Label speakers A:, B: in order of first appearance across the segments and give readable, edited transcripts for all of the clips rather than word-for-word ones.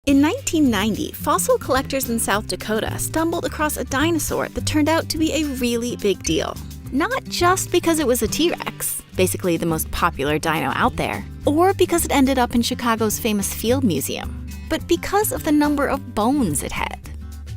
A: In 1990, fossil collectors in South Dakota stumbled across a dinosaur that turned out to be a really big deal. Not just because it was a T-Rex, basically the most popular dino out there, or because it ended up in Chicago's famous Field Museum, but because of the number of bones it had.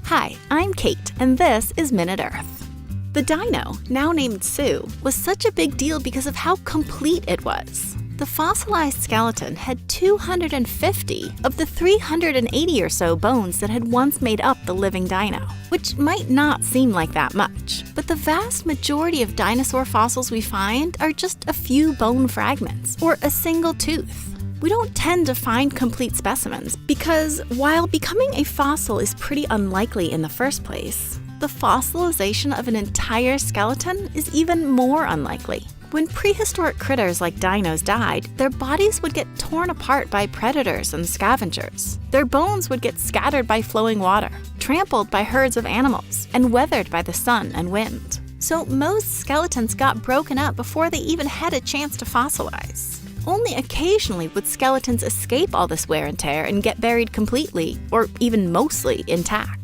A: Hi, I'm Kate, and this is Minute Earth. The dino, now named Sue, was such a big deal because of how complete it was. The fossilized skeleton had 250 of the 380 or so bones that had once made up the living dino, which might not seem like that much, but the vast majority of dinosaur fossils we find are just a few bone fragments or a single tooth. We don't tend to find complete specimens because while becoming a fossil is pretty unlikely in the first place, the fossilization of an entire skeleton is even more unlikely. When prehistoric critters like dinos died, their bodies would get torn apart by predators and scavengers. Their bones would get scattered by flowing water, trampled by herds of animals, and weathered by the sun and wind. So most skeletons got broken up before they even had a chance to fossilize. Only occasionally would skeletons escape all this wear and tear and get buried completely, or even mostly, intact.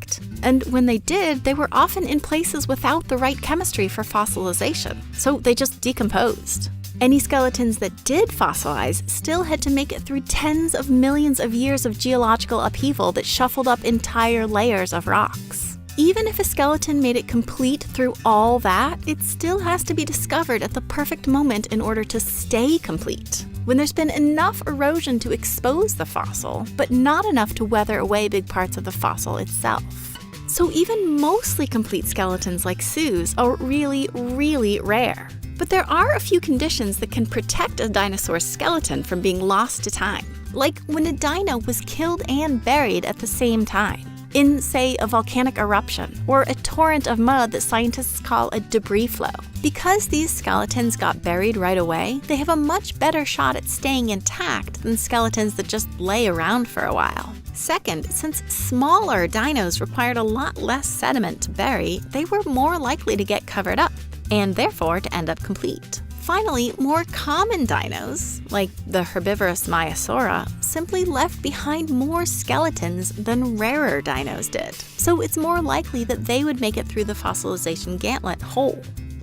A: And when they did, they were often in places without the right chemistry for fossilization, so they just decomposed. Any skeletons that did fossilize still had to make it through tens of millions of years of geological upheaval that shuffled up entire layers of rocks. Even if a skeleton made it complete through all that, it still has to be discovered at the perfect moment in order to stay complete, when there's been enough erosion to expose the fossil, but not enough to weather away big parts of the fossil itself. So even mostly complete skeletons like Sue's are really, really rare. But there are a few conditions that can protect a dinosaur's skeleton from being lost to time, like when a dino was killed and buried at the same time, in, say, a volcanic eruption or a torrent of mud that scientists call a debris flow. Because these skeletons got buried right away, they have a much better shot at staying intact than skeletons that just lay around for a while. Second, since smaller dinos required a lot less sediment to bury, they were more likely to get covered up, and therefore to end up complete. Finally, more common dinos, like the herbivorous Maiasaura, simply left behind more skeletons than rarer dinos did. So it's more likely that they would make it through the fossilization gauntlet whole.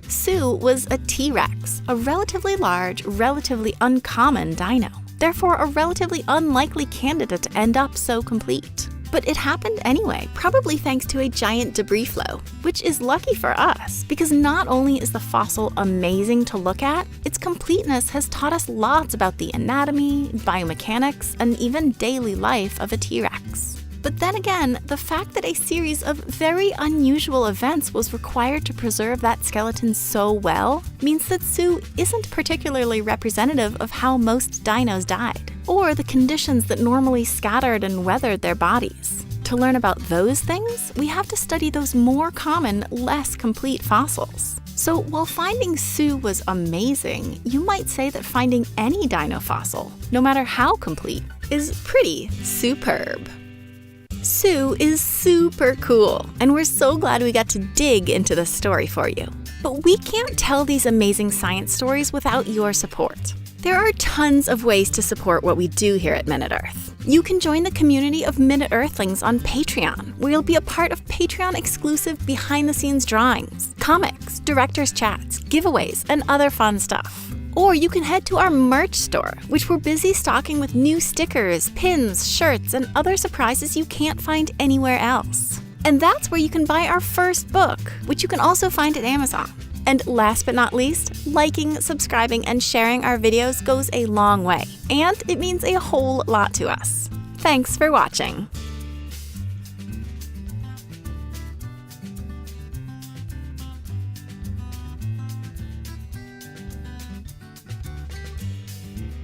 A: Sue was a T-Rex, a relatively large, relatively uncommon dino. Therefore, a relatively unlikely candidate to end up so complete. But it happened anyway, probably thanks to a giant debris flow, which is lucky for us because not only is the fossil amazing to look at, its completeness has taught us lots about the anatomy, biomechanics, and even daily life of a T-Rex. But then again, the fact that a series of very unusual events was required to preserve that skeleton so well means that Sue isn't particularly representative of how most dinos died, or the conditions that normally scattered and weathered their bodies. To learn about those things, we have to study those more common, less complete fossils. So while finding Sue was amazing, you might say that finding any dino fossil, no matter how complete, is pretty superb. Sue is super cool, and we're so glad we got to dig into this story for you. But we can't tell these amazing science stories without your support. There are tons of ways to support what we do here at Minute Earth. You can join the community of Minute Earthlings on Patreon, where you'll be a part of Patreon-exclusive behind-the-scenes drawings, comics, director's chats, giveaways, and other fun stuff. Or you can head to our merch store, which we're busy stocking with new stickers, pins, shirts, and other surprises you can't find anywhere else. And that's where you can buy our first book, which you can also find at Amazon. And last but not least, liking, subscribing, and sharing our videos goes a long way, and it means a whole lot to us. Thanks for watching.